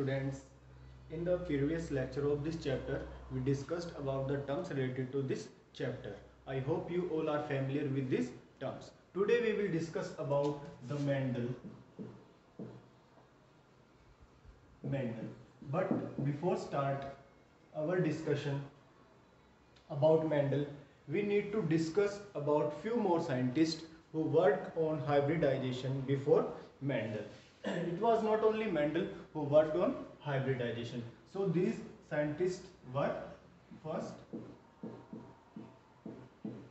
students. In the previous lecture of this chapter, we discussed about the terms related to this chapter. I hope you all are familiar with these terms. Today we will discuss about the Mendel. But before start our discussion about Mendel, we need to discuss about few more scientists who worked on hybridization before Mendel. It was not only Mendel who worked on hybridization. So these scientists were first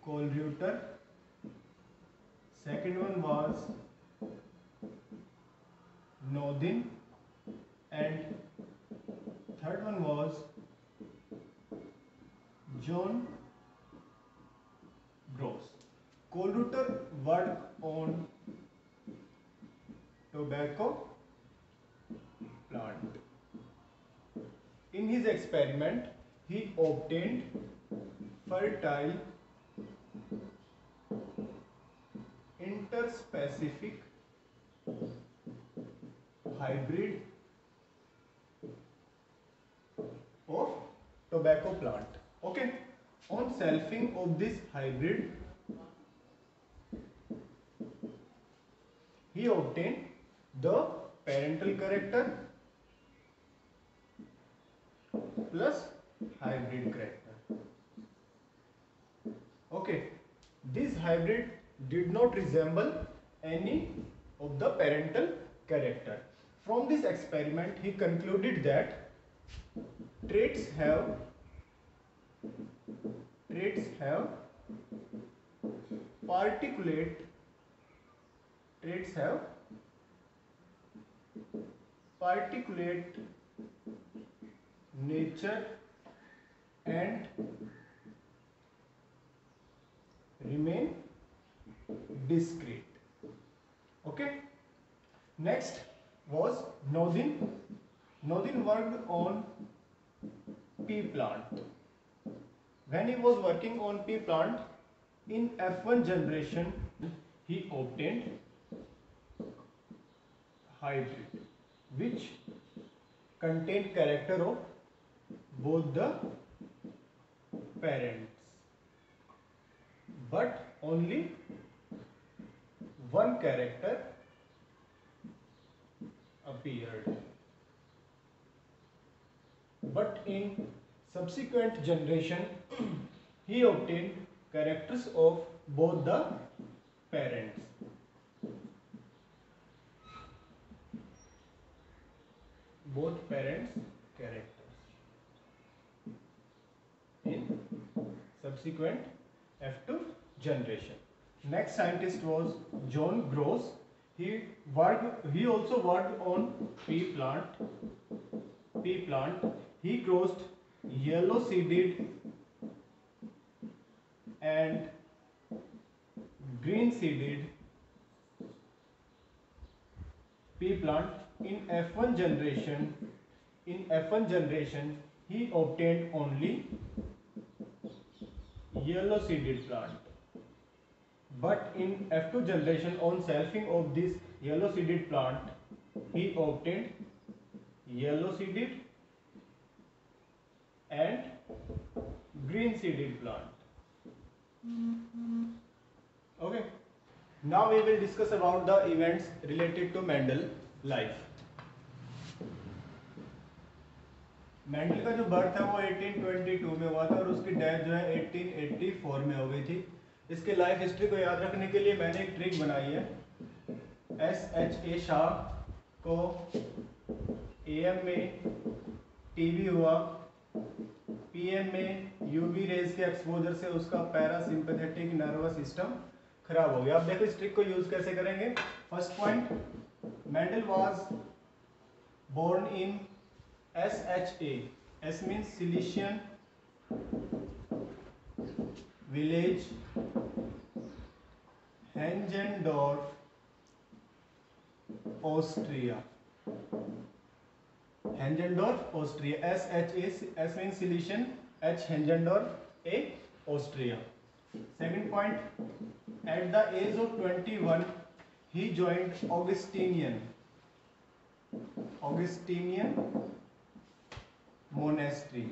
Kölreuter, second one was Nodin, and third one was John Gross. Kölreuter worked on tobacco plant. In his experiment, he obtained fertile interspecific hybrid of tobacco plant. Okay. On selfing of this hybrid, he obtained the parental character plus hybrid character. Okay, this hybrid did not resemble any of the parental character. From this experiment, he concluded that traits have particulate nature and remain discrete. Okay. Next was Nodin. Nodin worked on pea plant. When he was working on pea plant, in F1 generation, he obtained hybrid which contained character of both the parents, but only one character appeared. But in subsequent generation, he obtained characters of both the parents. Both parents' characters in subsequent F2 generation. Next scientist was John Gross. He also worked on pea plant. He crossed yellow seeded and green seeded pea plant in F1 generation. In F1 generation, he obtained only yellow seeded plant. But in F2 generation, on selfing of this yellow seeded plant, he obtained yellow seeded and green seeded plant. Okay. Now we will discuss about the events related to Mendel life. Mendel का जो birth है वो 1822 में हुआ था और उसकी death जो है 1884 में हो गई थी। इसके लाइफ हिस्ट्री को याद रखने के लिए मैंने एक ट्रिक बनाई है। SHA शाह को AM में टीबी हुआ, PM में UV रेज के एक्सपोजर से उसका पैरासिम्पैथेटिक नर्वस सिस्टम खराब हो गया। अब देखो इस ट्रिक को यूज कैसे करेंगे। First point, Mendel was born in SHA. S means Silesian village, Hengendorf, Austria. Hengendorf, Austria. S means Silesian, H Hengendorf, A Austria. Second point, at the age of 21, he joined Augustinian Augustinian monastery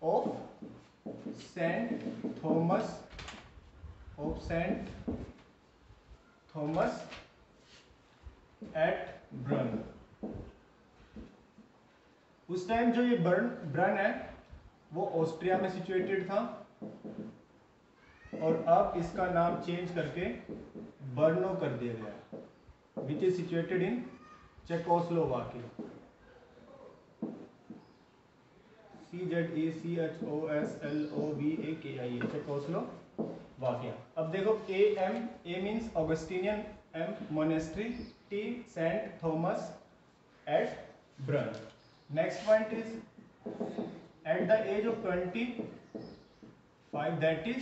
of Saint Thomas at Brunn। उस time जो ये ब्रन है वो Austria में situated था और अब इसका नाम चेंज करके बर्नो कर दिया गया, which is situated in Czechoslovakia. CZECHOSLOVAKIA, Czechoslovakia. अब देखो A means Augustinian, M monastery, T Saint Thomas at Brno. Next point is at the age of 25, that is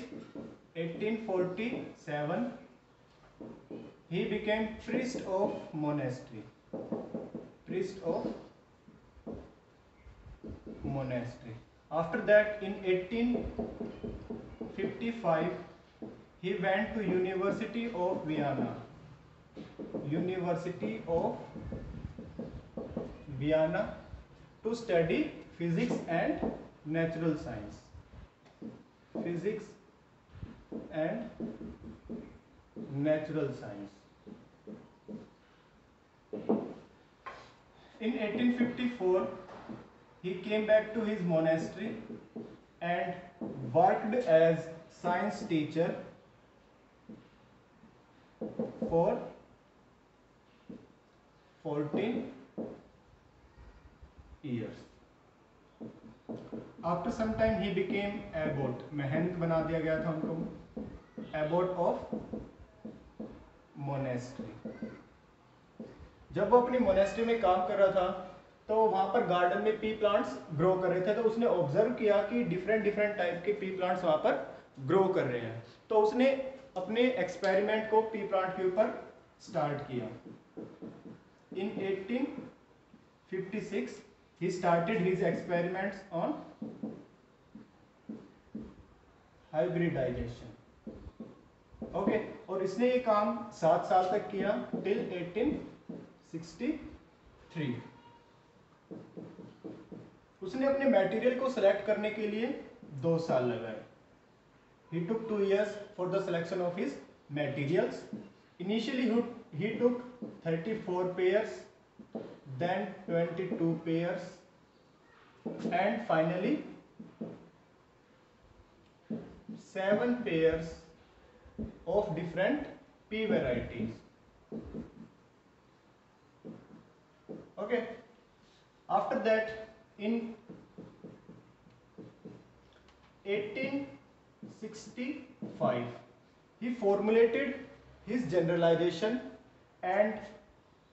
1847, he became priest of monastery, After that, in 1855, he went to University of Vienna to study physics and natural science, In 1854, he came back to his monastery and worked as science teacher for 14 years. After some time he became abbot, महंत बना दिया गया था उनको, abbot of monastery। जब वो अपनी monastery में काम कर रहा था तो वहां पर गार्डन में पी प्लांट्स ग्रो कर रहे थे, तो उसने ऑब्जर्व किया कि डिफरेंट टाइप के पी प्लांट्स वहां पर ग्रो कर रहे हैं, तो उसने अपने एक्सपेरिमेंट को पी प्लांट के ऊपर स्टार्ट किया। इन 1856 he started his experiments on hybridization, okay, और इसने ये काम 7 साल तक किया till 1863। उसने अपने मटेरियल को सिलेक्ट करने के लिए 2 साल लगाए। He took 2 years for the selection of his materials. Initially he took 34 pairs, then 22 pairs, and finally 7 pairs of different pea varieties, okay। After that, in 1865, he formulated his generalization, and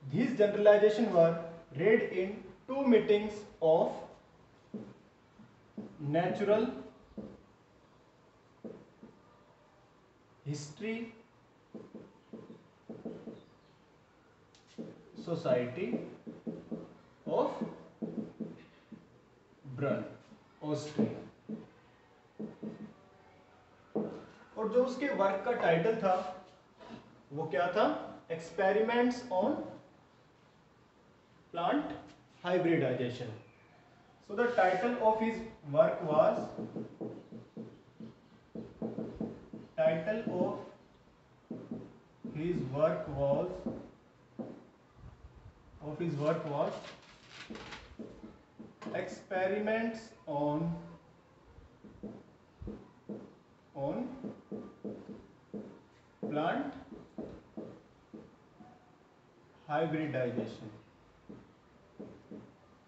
these generalization were read in 2 meetings of Natural History Society of Brunn, Austria। और जो उसके work का title था वो क्या था? Experiments on plant hybridization. So the title of his work was Experiments on plant hybridization,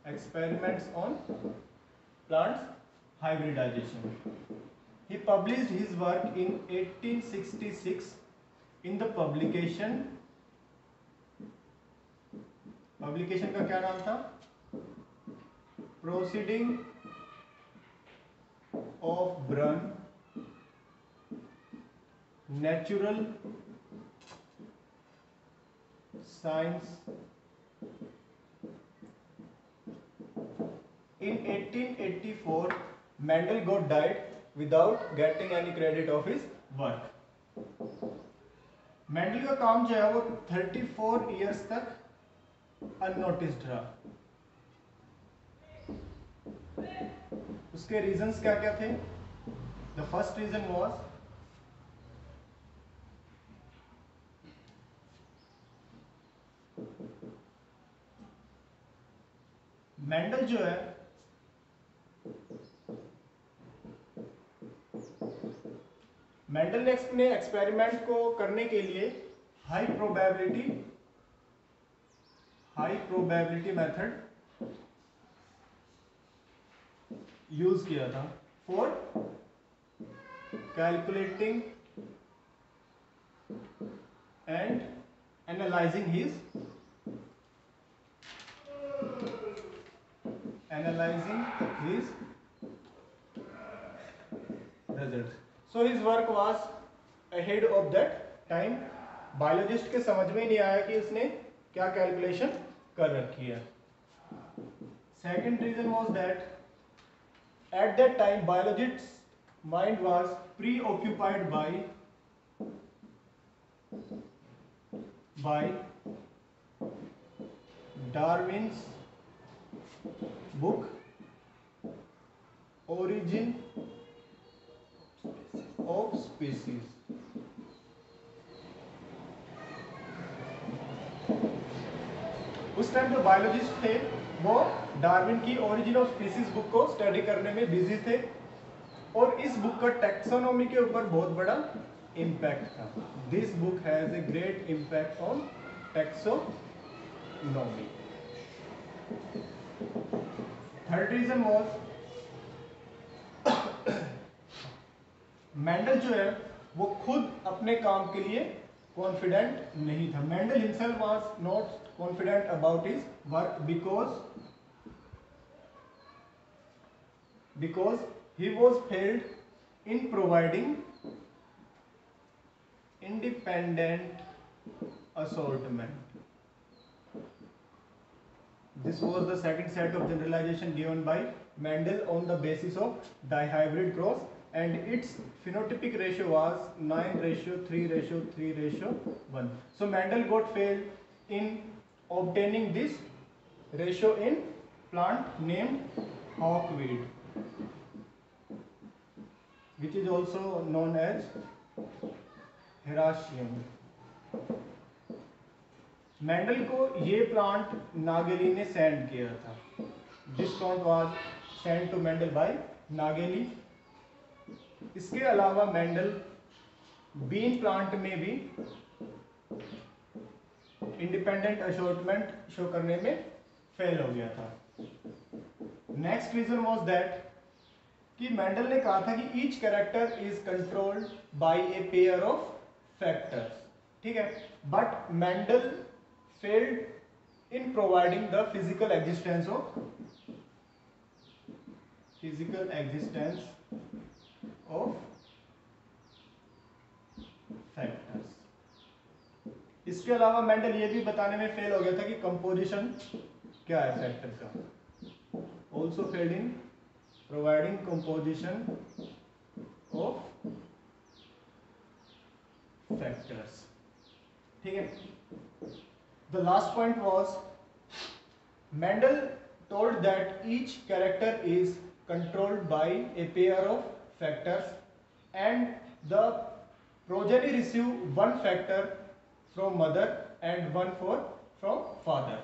experiments on plants hybridization। He published his work in 1866 in the publication का क्या नाम था? Proceeding of Brunn, Natural Science। In 1884, Mendel got died without getting any credit of his work। Mendel का काम जो है वो 34 years तक अननोटिस्ड रहा। उसके रीजंस क्या क्या थे? The first reason was Mendel जो है मेंडल ने अपने एक्सपेरिमेंट को करने के लिए हाई प्रोबेबिलिटी मेथड यूज किया था for calculating and analysing his results. So his work was ahead of that time. Biologist के समझ में नहीं आया कि उसने क्या कैलकुलेशन कर रखी है। Second reason was that at that time biologist mind was preoccupied by Darwin's book Origin of Species. उस टाइम जो बायोलॉजिस्ट थे वो डार्विन की ओरिजिन ऑफ स्पीसीज बुक को स्टडी करने में बिजी थे और इस बुक का टैक्सोनॉमी के ऊपर बहुत बड़ा इम्पैक्ट था। This book has a great impact on taxonomy. Third reason was Mendel जो है वो खुद अपने काम के लिए कॉन्फिडेंट नहीं था। Mendel himself was not confident about his work because he was failed in providing independent assortment. This was the second set of generalization given by Mendel on the basis of dihybrid cross, and its phenotypic ratio was 9:3:3:1. So Mendel got failed in obtaining this ratio in plant named hawkweed, which is also known as Heracinium. Mendel को ये plant Nageli ने send किया था। This plant was send to Mendel by Nageli. इसके अलावा Mendel been plant में भी independent assortment show करने में फेल हो गया था। नेक्स्ट रीजन वाज दैट कि मेंडल ने कहा था कि each character is controlled by a pair of factors, ठीक है, but Mendel failed in providing the physical existence of factors. इसके अलावा मेंडल ये भी बताने में फेल हो गया था कि कंपोजिशन क्या है फैक्टर का। Also failed in providing composition of factors, ठीक है। The last point was Mendel told that each character is controlled by a pair of factors and the progeny receive one factor from mother and one from father.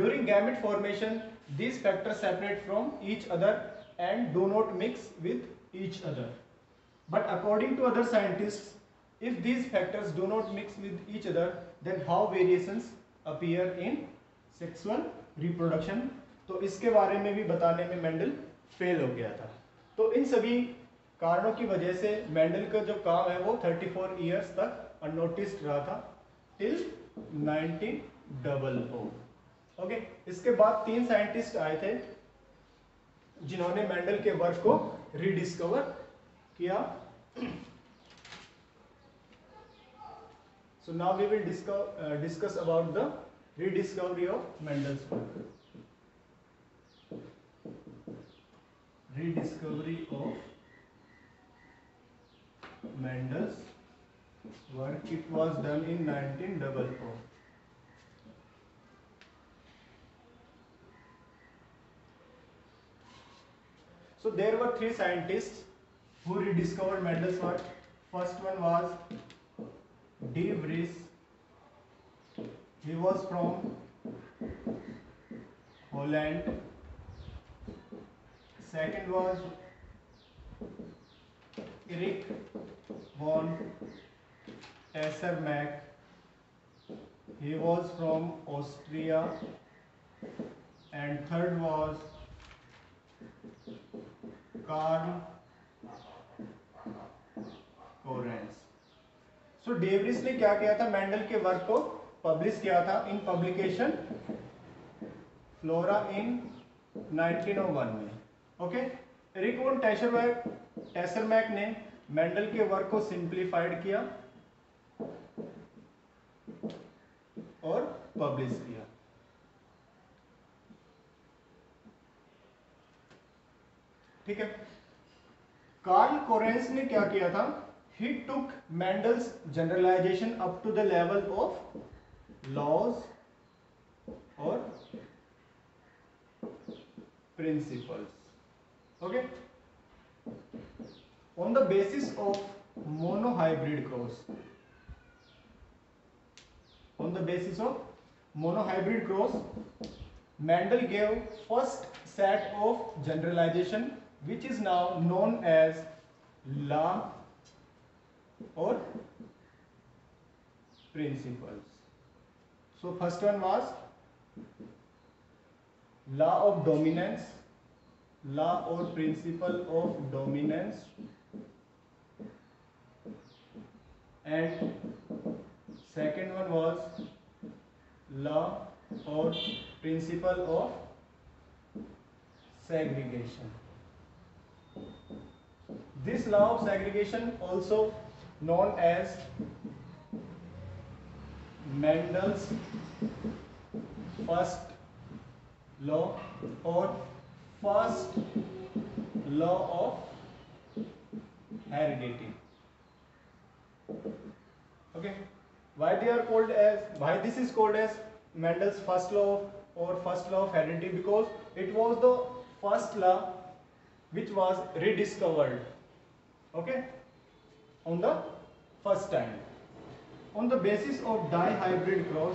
During gamete formation, these factors separate from each other and do not mix with each other. But according to other scientists, if these factors do not mix with each other, then how variations appear in sexual reproduction? तो इसके बारे में भी बताने में Mendel fail हो गया था। तो इन सभी कारणों की वजह से मेंडल का जो काम है वो 34 इयर्स तक अननोटिस्ड रहा था टिल 1900। ओके, इसके बाद 3 साइंटिस्ट आए थे जिन्होंने मेंडल के वर्क को रीडिस्कवर किया। So now we will discuss about the rediscovery of Mendel's work. Rediscovery of Mendel's Work it was done in 1900. So there were three scientists who rediscovered Mendel's work. First one was De Vries. He was from Holland. Second was Erich von Tessermack. He was from Austria. And third was Karl Correns. So De Vries ने क्या किया था, Mendel के work को publish किया था इन publication flora इन 1901 में. Okay. Eric von टेसरमैक ने मेंडल के वर्क को सिंप्लीफाइड किया और पब्लिश किया. ठीक है. कार्ल कोरेंस ने क्या किया था, he took Mendel's generalization up to the level of laws or principles. Okay. On the basis of monohybrid cross, Mendel gave first set of generalization which is now known as law or principles. So first one was law of dominance, law or principle of dominance, and second one was law or principle of segregation. This law of segregation also known as Mendel's first law or first law of heredity. Okay. Why this is called as Mendel's first law or first law of heredity? Because it was the first law which was rediscovered, okay, on the first time. On the basis of dihybrid cross,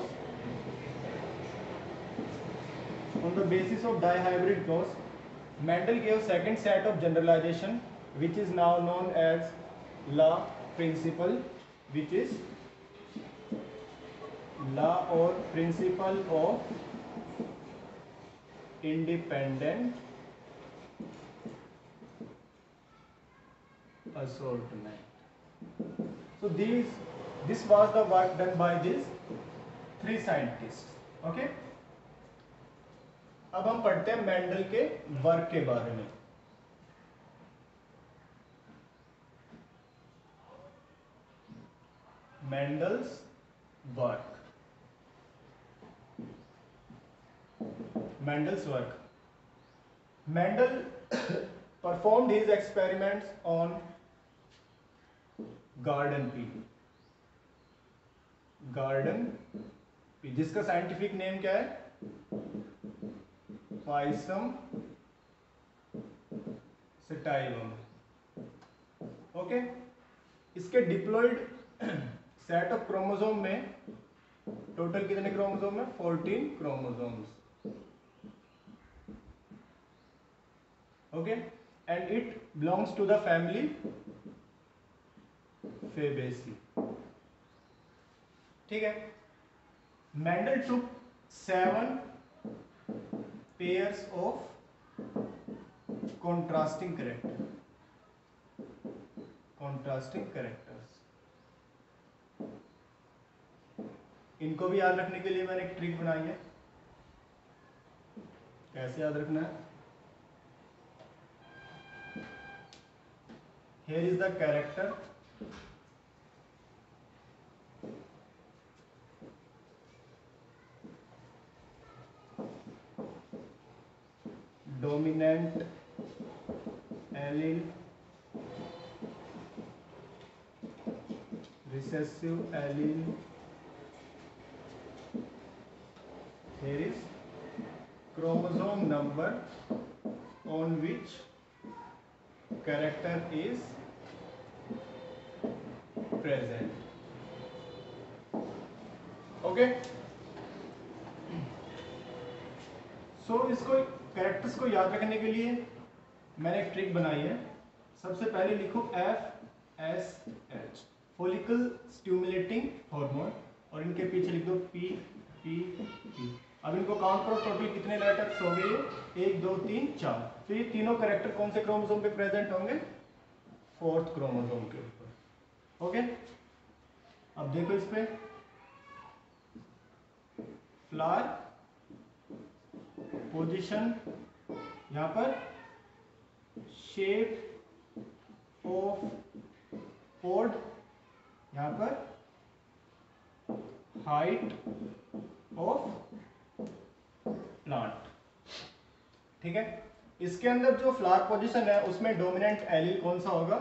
Mendel gave second set of generalization which is now known as law principle, which is law or principle of independent assortment. So this was the work done by these three scientists. Okay. अब हम पढ़ते हैं Mendel के work के बारे में. Mendel's work. Mendel performed his experiments on garden pea, जिसका scientific name क्या है, पाइसम सटाइवम. ओके. इसके डिप्लॉयड सेट ऑफ क्रोमोसोम में टोटल कितने क्रोमोसोम है, 14 chromosomes. Okay. And it belongs to the family Fabaceae. ठीक है. Mendel took 7 pairs of contrasting characters. इनको भी याद रखने के लिए मैंने एक ट्रिक बनाई है. कैसे याद रखना है? Here is the character. Dominant allele, recessive allele. Here is chromosome number on which character is present. Okay, so इसको कैरेक्टर्स को याद रखने के लिए मैंने एक ट्रिक बनाई है। सबसे पहले लिखो FSH, फॉलिकल स्टिमुलेटिंग हार्मोन, और इनके पीछे लिख दो PPP। अब इनको काउंट करो, टोटल कितने लेटर्स हो गए? 1 2 3 4। तो ये तीनों कैरेक्टर कौन से क्रोमोसोम पे प्रेजेंट होंगे? 4th क्रोमोसोम के ऊपर। ओके, अब देखो इस पे फ्लावर पोजीशन, यहां पर शेप ऑफ पोड, यहां पर हाइट ऑफ प्लांट। ठीक है, इसके अंदर जो फ्लावर पोजीशन है उसमें डोमिनेंट एलील कौन सा होगा?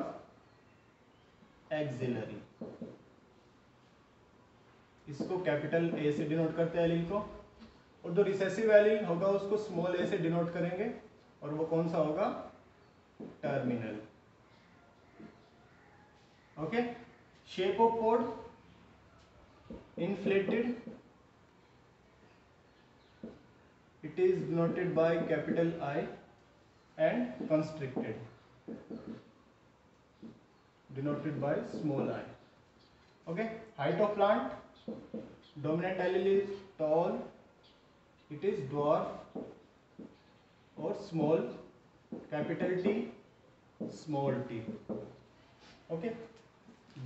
एक्सिलरी। इसको कैपिटल ए से डिनोट करते हैं एलील को, और जो रिसेसिव एलील होगा उसको स्मॉल ए से डिनोट करेंगे, और वो कौन सा होगा? Terminal. Okay, shape of pod inflated, it is denoted by capital I, and constricted denoted by small I. Okay, height of plant, dominant allele is tall, it is dwarf or small, capital T, small t. Okay,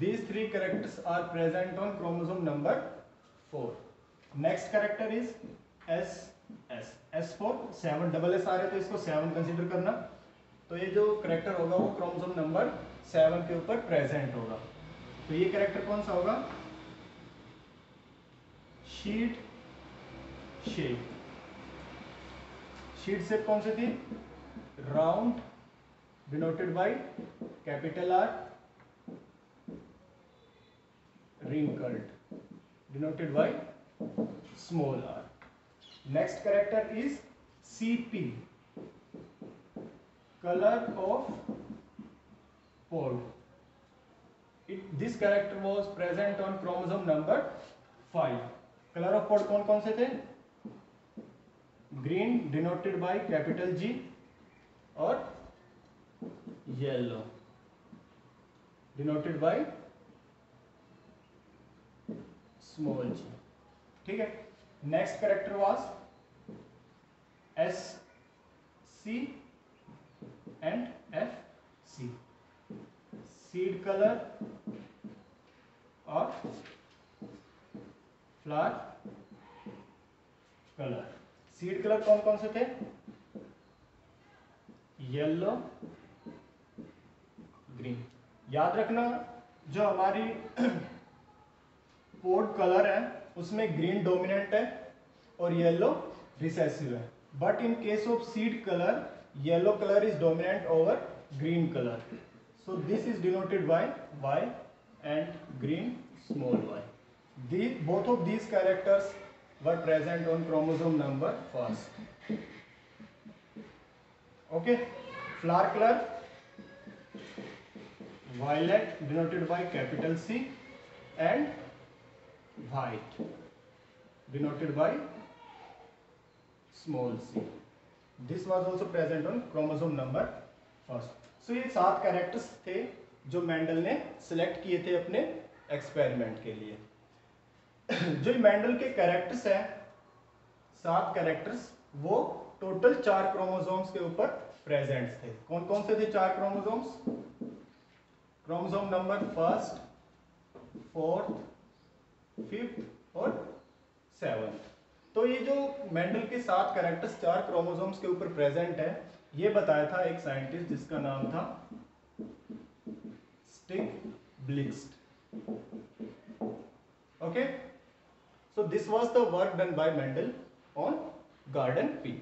these three characters are present on chromosome number 4. Next character is S for 7, double S आ रहा है तो इसको 7 consider करना। तो ये जो character होगा वो क्रोमोसोम नंबर 7 के ऊपर प्रेजेंट होगा। तो ये करेक्टर कौन सा होगा? Sheet shape. शीट शेप कौन सी थी? Round, denoted by capital R, wrinkled, denoted by small r. Next character is CP, color of pod. This character was present on chromosome number 5. Color of pod कौन कौन से थे? Green, denoted by capital G, और yellow, denoted by small g. ठीक है, next character was SC and FC, seed colour और flower colour. Seed colour कौन कौन से थे? Yellow, green. याद रखना, जो हमारी पोड कलर है उसमें ग्रीन डोमिनेंट है और येलो रिसेसिव है, but in case of seed colour yellow colour is dominant over green colour, so this is denoted by Y and green small y. Both of these characters were present on chromosome number 1. Okay, flower color violet, denoted by capital C, and white, denoted by small c. This was also present on chromosome number 1. So ये 7 characters थे जो Mendel ने select किए थे अपने experiment के लिए। जो मेंडल के कैरेक्टर्स हैं 7 कैरेक्टर्स, वो टोटल 4 क्रोमोसोम्स के ऊपर प्रेजेंट थे। कौन कौन से थे 4 क्रोमोसोम्स? क्रोमोसोम नंबर 1, 4, 5 और 7। तो ये जो मेंडल के 7 कैरेक्टर्स 4 क्रोमोसोम्स के ऊपर प्रेजेंट है, ये बताया था एक साइंटिस्ट जिसका नाम था Stiglitz. Okay, so this was the work done by Mendel on garden pea.